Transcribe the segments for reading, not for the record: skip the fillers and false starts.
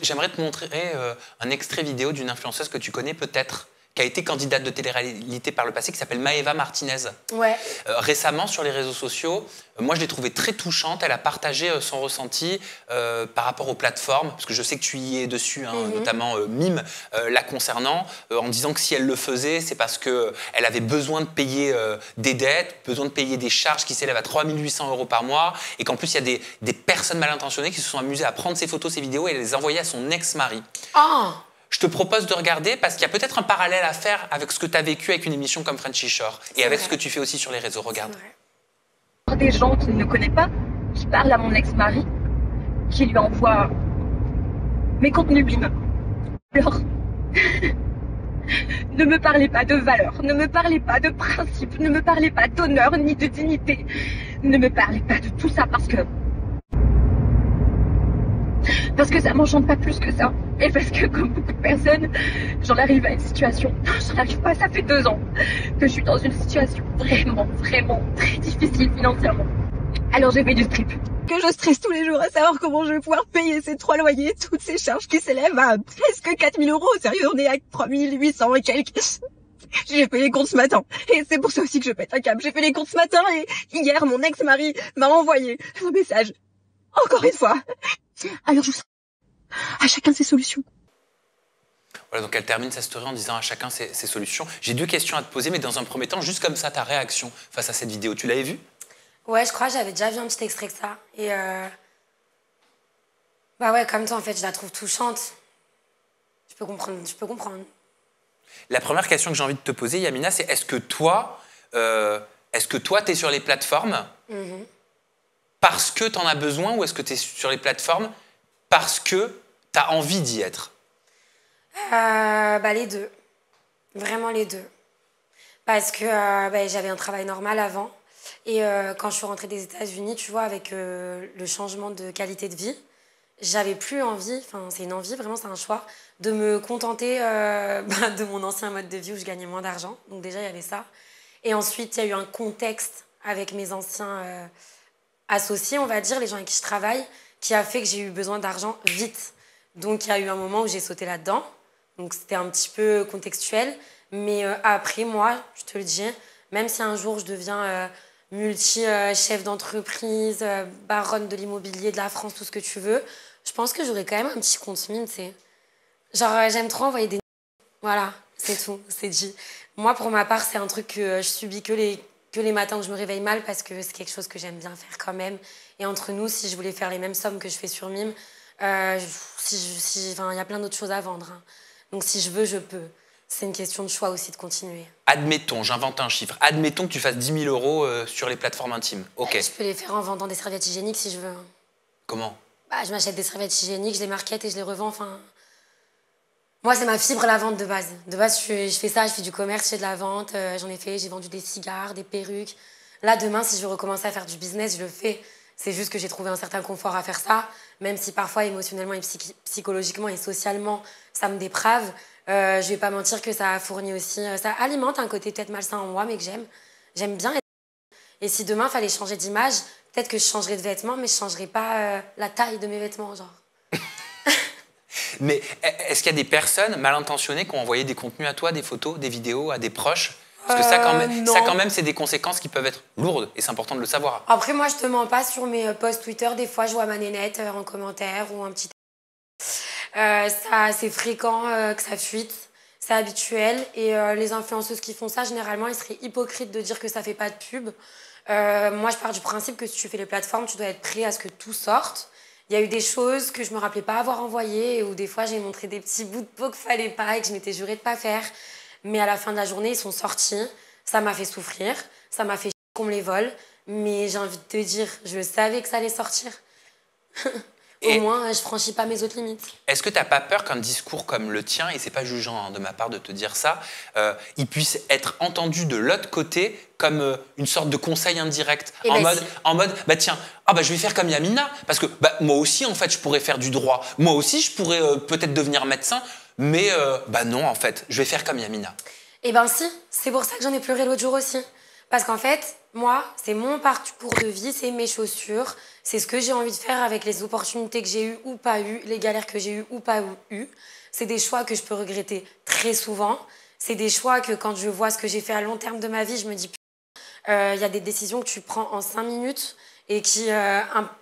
J'aimerais te montrer un extrait vidéo d'une influenceuse que tu connais peut-être, qui a été candidate de télé-réalité par le passé, qui s'appelle Maëva Martinez. Ouais. Récemment, sur les réseaux sociaux, moi je l'ai trouvée très touchante. Elle a partagé son ressenti par rapport aux plateformes, parce que je sais que tu y es dessus, hein, notamment Mime, la concernant, en disant que si elle le faisait, c'est parce qu'elle avait besoin de payer des dettes, besoin de payer des charges qui s'élèvent à 3 800 € par mois, et qu'en plus il y a des personnes mal intentionnées qui se sont amusées à prendre ses photos, ses vidéos et les envoyer à son ex-mari. Oh. Je te propose de regarder parce qu'il y a peut-être un parallèle à faire avec ce que tu as vécu avec une émission comme Frenchy Shore et avec ce que tu fais aussi sur les réseaux. Regarde. Des gens qui ne connaissent pas, qui parlent à mon ex-mari, qui lui envoient mes contenus BIM. Alors, ne me parlez pas de valeurs, ne me parlez pas de principes, ne me parlez pas d'honneur ni de dignité. Ne me parlez pas de tout ça parce que ça m'enchante pas plus que ça. Et parce que comme beaucoup de personnes, j'en arrive à une situation, j'en arrive pas, ça fait 2 ans que je suis dans une situation vraiment très difficile financièrement. Alors j'ai fait du strip. Que je stresse tous les jours à savoir comment je vais pouvoir payer ces 3 loyers, toutes ces charges qui s'élèvent à presque 4 000 €. Sérieux, on est à 3 800 et quelques. J'ai fait les comptes ce matin. Et c'est pour ça aussi que je pète un câble. J'ai fait les comptes ce matin et hier, mon ex-mari m'a envoyé un message. Encore une fois. Alors à chacun ses solutions. Voilà, donc elle termine sa story en disant à chacun ses solutions. J'ai 2 questions à te poser, mais dans un premier temps, juste comme ça, ta réaction face à cette vidéo. Tu l'avais vue? Ouais, je crois que j'avais déjà vu un petit extrait de ça. Et bah ouais, comme toi, en fait, je la trouve touchante. Je peux comprendre. La première question que j'ai envie de te poser, Yamina, c'est est-ce que toi, t'es sur les plateformes parce que t'en as besoin ou est-ce que t'es sur les plateformes parce que t'as envie d'y être? Bah les deux. Vraiment les deux. Parce que bah, j'avais un travail normal avant. Et quand je suis rentrée des États-Unis, tu vois, avec le changement de qualité de vie, j'avais plus envie, enfin c'est une envie, vraiment c'est un choix, de me contenter de mon ancien mode de vie où je gagnais moins d'argent. Donc déjà, il y avait ça. Et ensuite, il y a eu un contexte avec mes anciens associés, on va dire, les gens avec qui je travaille, qui a fait que j'ai eu besoin d'argent vite. Donc il y a eu un moment où j'ai sauté là-dedans. Donc c'était un petit peu contextuel. Mais après, moi, je te le dis, même si un jour je deviens multi-chef d'entreprise, baronne de l'immobilier, de la France, tout ce que tu veux, je pense que j'aurais quand même un petit compte mine, tu sais. Genre, j'aime trop envoyer des... Voilà, c'est tout, c'est dit. Moi, pour ma part, c'est un truc que je subis que les matins où je me réveille mal parce que c'est quelque chose que j'aime bien faire quand même. Et entre nous, si je voulais faire les mêmes sommes que je fais sur Mime, il y a plein d'autres choses à vendre. Hein. Donc si je veux, je peux. C'est une question de choix aussi de continuer. Admettons, j'invente un chiffre, admettons que tu fasses 10 000 € sur les plateformes intimes. Ok. Je peux les faire en vendant des serviettes hygiéniques si je veux. Hein. Comment? Bah, je m'achète des serviettes hygiéniques, je les market et je les revends. Enfin, moi, c'est ma fibre, la vente de base. De base, je fais ça, je fais du commerce, je fais de la vente. J'en ai fait, j'ai vendu des cigares, des perruques. Là, demain, si je veux recommencer à faire du business, je le fais. C'est juste que j'ai trouvé un certain confort à faire ça, même si parfois, émotionnellement et psychologiquement et socialement, ça me déprave. Je vais pas mentir que ça fournit aussi... ça alimente un côté peut-être malsain en moi, mais que j'aime. J'aime bien. Et si demain, il fallait changer d'image, peut-être que je changerais de vêtements, mais je changerais pas la taille de mes vêtements, genre. Mais est-ce qu'il y a des personnes mal intentionnées qui ont envoyé des contenus à toi, des photos, des vidéos, à des proches? Parce que ça, quand même, c'est des conséquences qui peuvent être lourdes et c'est important de le savoir. Après, moi, je te mens pas sur mes posts Twitter. Des fois, je vois ma nénette en commentaire ou un petit... c'est fréquent que ça fuite. C'est habituel. Et les influenceuses qui font ça, généralement, ils seraient hypocrites de dire que ça fait pas de pub. Moi, je pars du principe que si tu fais les plateformes, tu dois être prêt à ce que tout sorte. Il y a eu des choses que je me rappelais pas avoir envoyées ou des fois, j'ai montré des petits bouts de peau qu'il fallait pas et que je m'étais jurée de pas faire. Mais à la fin de la journée, ils sont sortis. Ça m'a fait souffrir. Ça m'a fait chier qu'on me les vole. Mais j'ai envie de te dire, je savais que ça allait sortir. Au moins, je franchis pas mes autres limites. Est-ce que tu n'as pas peur qu'un discours comme le tien, et c'est pas jugeant hein, de ma part de te dire ça, il puisse être entendu de l'autre côté comme une sorte de conseil indirect en mode, bah tiens, je vais faire comme Yamina, parce que moi aussi, en fait, je pourrais faire du droit. Moi aussi, je pourrais peut-être devenir médecin, mais non, en fait, je vais faire comme Yamina. Eh ben si, c'est pour ça que j'en ai pleuré l'autre jour aussi. Parce qu'en fait, moi, c'est mon parcours de vie, c'est mes chaussures, c'est ce que j'ai envie de faire avec les opportunités que j'ai eues ou pas eues, les galères que j'ai eues ou pas eues. C'est des choix que je peux regretter très souvent. C'est des choix que quand je vois ce que j'ai fait à long terme de ma vie, je me dis, y a des décisions que tu prends en 5 minutes et qui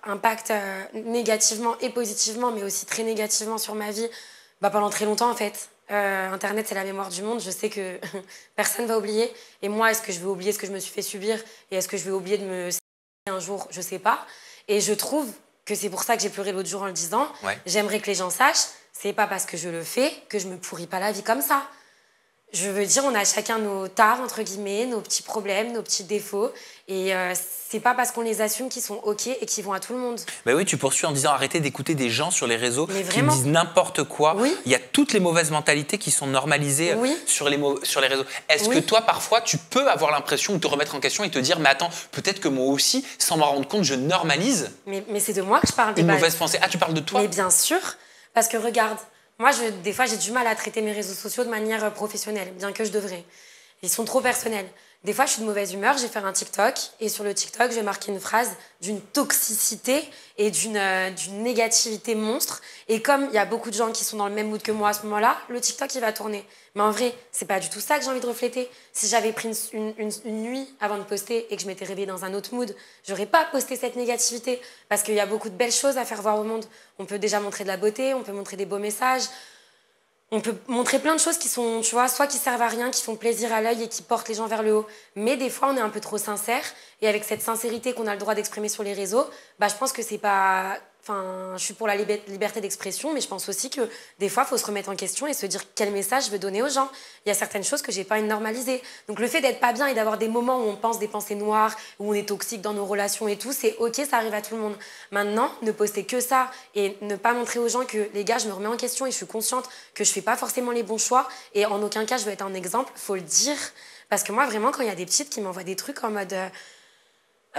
impactent négativement et positivement, mais aussi très négativement sur ma vie, pendant très longtemps en fait. Internet, c'est la mémoire du monde. Je sais que personne va oublier. Et moi, est-ce que je vais oublier ce que je me suis fait subir? Et est-ce que je vais oublier de me un jour? Je sais pas. Et je trouve que c'est pour ça que j'ai pleuré l'autre jour en le disant. Ouais. J'aimerais que les gens sachent, c'est pas parce que je le fais que je me pourris pas la vie comme ça. Je veux dire, on a chacun nos tares, entre guillemets, nos petits problèmes, nos petits défauts. Et c'est pas parce qu'on les assume qu'ils sont OK et qu'ils vont à tout le monde. Ben oui, tu poursuis en disant arrêtez d'écouter des gens sur les réseaux qui vraiment. disent n'importe quoi. Oui. Il y a toutes les mauvaises mentalités qui sont normalisées Oui. sur les réseaux. Est-ce Oui. que toi, parfois, tu peux avoir l'impression de te remettre en question et te dire mais attends, peut-être que moi aussi, sans m'en rendre compte, je normalise Mais c'est de moi que je parle de une base. mauvaise pensée. Ah, tu parles de toi? Mais bien sûr, parce que regarde, moi, des fois, j'ai du mal à traiter mes réseaux sociaux de manière professionnelle, bien que je devrais. Ils sont trop personnels. Des fois, je suis de mauvaise humeur, je vais faire un TikTok, et sur le TikTok, je vais marquer une phrase d'une toxicité et d'une négativité monstre. Et comme il y a beaucoup de gens qui sont dans le même mood que moi à ce moment-là, le TikTok, il va tourner. Mais en vrai, c'est pas du tout ça que j'ai envie de refléter. Si j'avais pris une nuit avant de poster et que je m'étais réveillée dans un autre mood, j'aurais pas posté cette négativité. Parce qu'il y a beaucoup de belles choses à faire voir au monde. On peut déjà montrer de la beauté, on peut montrer des beaux messages. On peut montrer plein de choses qui sont, tu vois, soit qui servent à rien, qui font plaisir à l'œil et qui portent les gens vers le haut. Mais des fois, on est un peu trop sincère. Et avec cette sincérité qu'on a le droit d'exprimer sur les réseaux, je pense que c'est pas... Enfin, je suis pour la liberté d'expression, mais je pense aussi que des fois, il faut se remettre en question et se dire quel message je veux donner aux gens. Il y a certaines choses que j'ai pas envie de normaliser. Donc le fait d'être pas bien et d'avoir des moments où on pense des pensées noires, où on est toxique dans nos relations et tout, c'est OK, ça arrive à tout le monde. Maintenant, ne poster que ça et ne pas montrer aux gens que, les gars, je me remets en question et je suis consciente que je fais pas forcément les bons choix et en aucun cas je veux être un exemple, faut le dire. Parce que moi, vraiment, quand il y a des petites qui m'envoient des trucs en mode...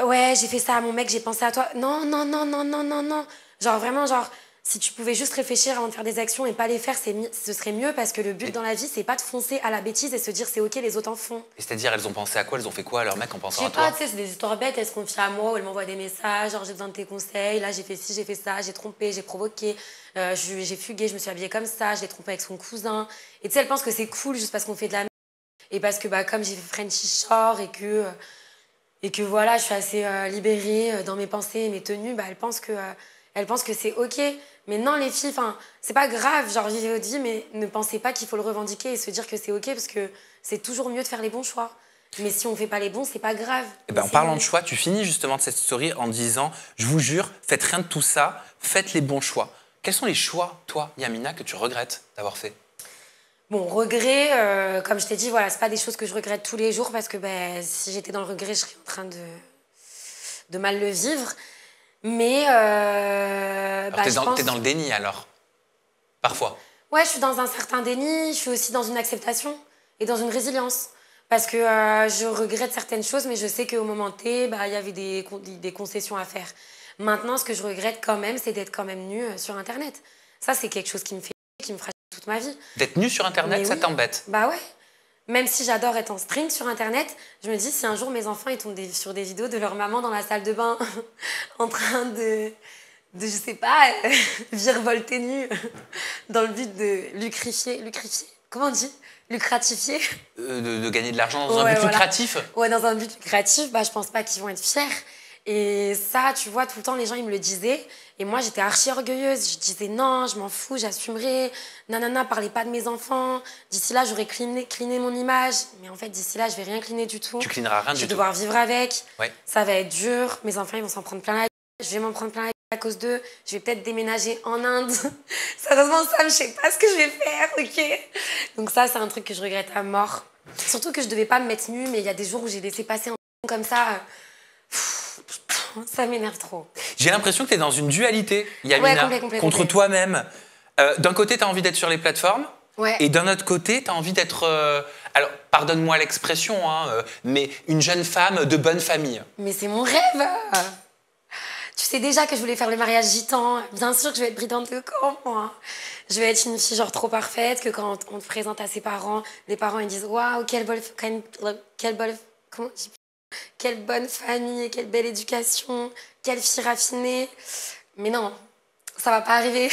ouais, j'ai fait ça à mon mec, j'ai pensé à toi. Non, non, non, non, non, non, non. Genre, vraiment, genre, si tu pouvais juste réfléchir avant de faire des actions et pas les faire, ce serait mieux parce que le but dans la vie, c'est pas de foncer à la bêtise et se dire c'est OK, les autres en font. Et c'est-à-dire, elles ont pensé à quoi? Elles ont fait quoi à leur mec en Je pensant sais à toi? pas, tu sais, c'est des histoires bêtes, elles se confient à moi ou elles m'envoient des messages, genre j'ai besoin de tes conseils, là j'ai fait ci, j'ai fait ça, j'ai trompé, j'ai provoqué, j'ai fugué, je me suis habillée comme ça, je l'ai trompé avec son cousin. Et tu sais, elles pensent que c'est cool juste parce qu'on fait de la merde. Et parce que comme j'ai fait Frenchy Shore et que voilà, je suis assez libérée dans mes pensées et mes tenues, elles pensent que c'est OK. Mais non, les filles, c'est pas grave, genre vivez votre vie, mais ne pensez pas qu'il faut le revendiquer et se dire que c'est OK parce que c'est toujours mieux de faire les bons choix. Mais si on fait pas les bons, c'est pas grave. En parlant de choix, tu finis justement de cette story en disant je vous jure, faites rien de tout ça, faites les bons choix. Quels sont les choix, toi, Yamina, que tu regrettes d'avoir fait? Bon, regret, comme je t'ai dit, voilà, c'est pas des choses que je regrette tous les jours parce que si j'étais dans le regret, je serais en train de mal le vivre. Mais t'es dans le déni alors? Parfois? Ouais, je suis dans un certain déni, je suis aussi dans une acceptation et dans une résilience. Parce que je regrette certaines choses, mais je sais qu'au moment T, il y avait des concessions à faire. Maintenant, ce que je regrette quand même, c'est d'être quand même nue sur Internet. Ça, c'est quelque chose qui me fera toute ma vie. D'être nue sur Internet, Mais ça oui. t'embête? Bah ouais. Même si j'adore être en string sur Internet, je me dis si un jour mes enfants ils tombent sur des vidéos de leur maman dans la salle de bain en train de je sais pas, virevolter nue dans le but de lucrifier, comment on dit? Lucratifier. De gagner de l'argent dans un Ouais, but voilà. lucratif? Ouais, dans un but lucratif, je pense pas qu'ils vont être fiers. Et ça, tu vois, tout le temps, les gens, ils me le disaient. Et moi, j'étais archi orgueilleuse. Je disais non, je m'en fous, j'assumerai. Nanana, parlez pas de mes enfants. D'ici là, j'aurais cliné mon image. Mais en fait, d'ici là, je vais rien cliner du tout. Tu clineras rien du tout. Je vais devoir vivre avec. Ouais. Ça va être dur. Mes enfants, ils vont s'en prendre plein la gueule. Je vais m'en prendre plein la gueule à cause d'eux. Je vais peut-être déménager en Inde. Sérieusement, Sam, je sais pas ce que je vais faire, ok? Donc ça, c'est un truc que je regrette à mort. Surtout que je devais pas me mettre nue, mais il y a des jours où j'ai laissé passer un comme ça. Ça m'énerve trop. J'ai l'impression que tu es dans une dualité, Yamina, complet. contre toi-même. D'un côté, tu as envie d'être sur les plateformes, Ouais. et d'un autre côté, tu as envie d'être, alors, pardonne-moi l'expression, mais une jeune femme de bonne famille. Mais c'est mon rêve. Tu sais déjà que je voulais faire le mariage gitan. Bien sûr que je vais être brillante de camp, moi. Je vais être une fille genre trop parfaite, que quand on te présente à ses parents, les parents ils disent « Waouh, quelle belle... Comment on dit quelle bonne famille, quelle belle éducation, quelle fille raffinée. Mais non, ça va pas arriver.